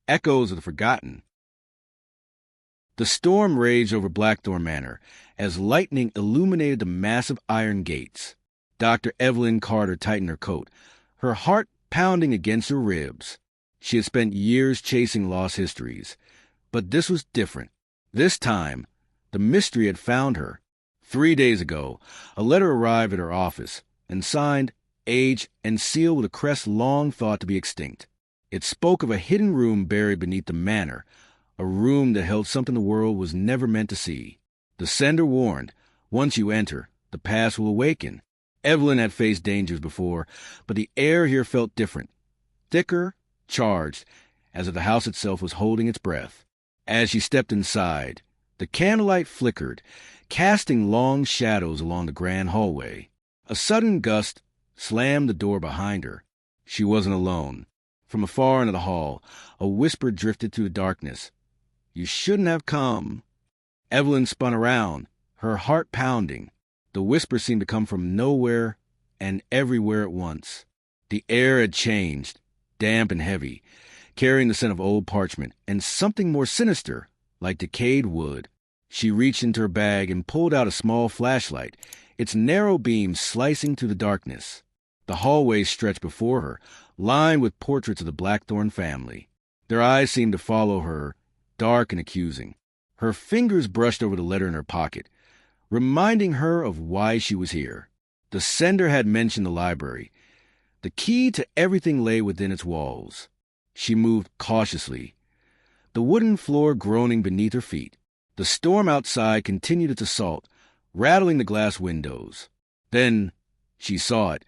Echoes of the forgotten. The storm raged over Blackthorn Manor as lightning illuminated the massive iron gates. Dr. Evelyn Carter tightened her coat, her heart pounding against her ribs. She had spent years chasing lost histories, but this was different. This time, the mystery had found her. 3 days ago, a letter arrived at her office, and signed, aged, and sealed with a crest long thought to be extinct. It spoke of a hidden room buried beneath the manor, a room that held something the world was never meant to see. The sender warned, once you enter, the past will awaken. Evelyn had faced dangers before, but the air here felt different. Thicker, charged, as if the house itself was holding its breath. As she stepped inside, the candlelight flickered, casting long shadows along the grand hallway. A sudden gust slammed the door behind her. She wasn't alone. From afar into the hall, a whisper drifted through the darkness. "You shouldn't have come." Evelyn spun around, her heart pounding. The whisper seemed to come from nowhere and everywhere at once. The air had changed, damp and heavy, carrying the scent of old parchment and something more sinister, like decayed wood. She reached into her bag and pulled out a small flashlight, its narrow beam slicing through the darkness. The hallway stretched before her, lined with portraits of the Blackthorn family. Their eyes seemed to follow her, dark and accusing. Her fingers brushed over the letter in her pocket, reminding her of why she was here. The sender had mentioned the library. The key to everything lay within its walls. She moved cautiously, the wooden floor groaning beneath her feet. The storm outside continued its assault, rattling the glass windows. Then she saw it,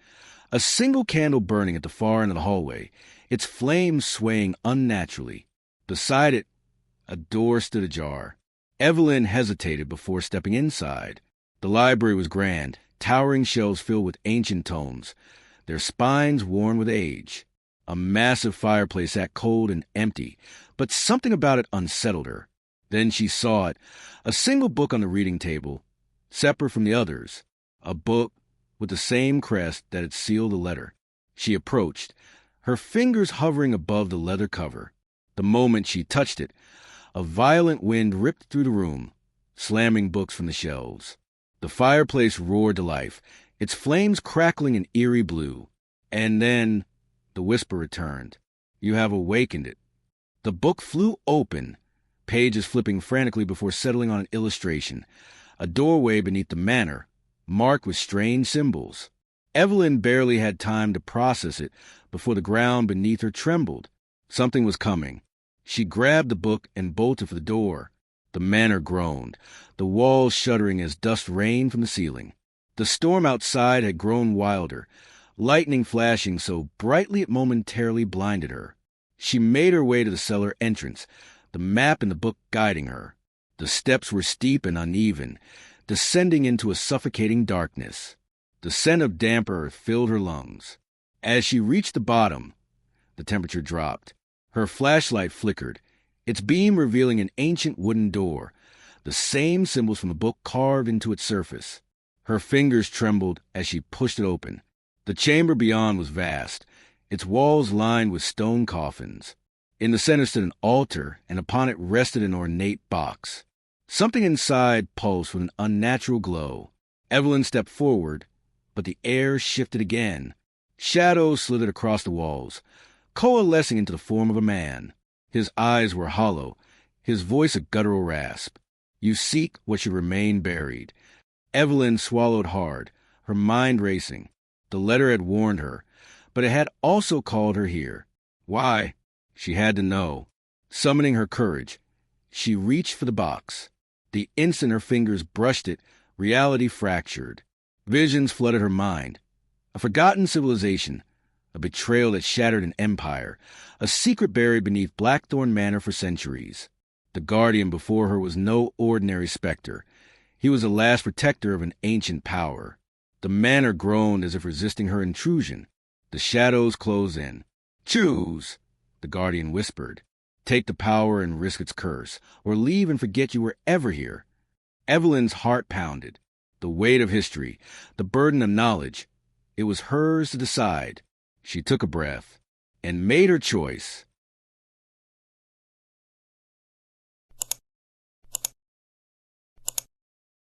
a single candle burning at the far end of the hallway, its flames swaying unnaturally. Beside it, a door stood ajar. Evelyn hesitated before stepping inside. The library was grand, towering shelves filled with ancient tomes, their spines worn with age. A massive fireplace sat cold and empty, but something about it unsettled her. Then she saw it, a single book on the reading table, separate from the others, a book with the same crest that had sealed the letter. She approached, her fingers hovering above the leather cover. The moment she touched it, a violent wind ripped through the room, slamming books from the shelves. The fireplace roared to life, its flames crackling an eerie blue. And then the whisper returned. "You have awakened it." The book flew open, pages flipping frantically before settling on an illustration, a doorway beneath the manor, marked with strange symbols. Evelyn barely had time to process it before the ground beneath her trembled. Something was coming. She grabbed the book and bolted for the door. The manor groaned, the walls shuddering as dust rained from the ceiling. The storm outside had grown wilder, lightning flashing so brightly it momentarily blinded her. She made her way to the cellar entrance, the map in the book guiding her. The steps were steep and uneven, descending into a suffocating darkness. The scent of damp earth filled her lungs. As she reached the bottom, the temperature dropped. Her flashlight flickered, its beam revealing an ancient wooden door, the same symbols from the book carved into its surface. Her fingers trembled as she pushed it open. The chamber beyond was vast, its walls lined with stone coffins. In the center stood an altar, and upon it rested an ornate box. Something inside pulsed with an unnatural glow. Evelyn stepped forward, but the air shifted again. Shadows slithered across the walls, coalescing into the form of a man. His eyes were hollow, his voice a guttural rasp. "You seek what should remain buried." Evelyn swallowed hard, her mind racing. The letter had warned her, but it had also called her here. Why? She had to know. Summoning her courage, she reached for the box. The instant her fingers brushed it, reality fractured. Visions flooded her mind. A forgotten civilization, a betrayal that shattered an empire, a secret buried beneath Blackthorn Manor for centuries. The guardian before her was no ordinary specter. He was the last protector of an ancient power. The manor groaned as if resisting her intrusion. The shadows closed in. "Choose," the guardian whispered. "Take the power and risk its curse, or leave and forget you were ever here." Evelyn's heart pounded. The weight of history, the burden of knowledge, it was hers to decide. She took a breath and made her choice.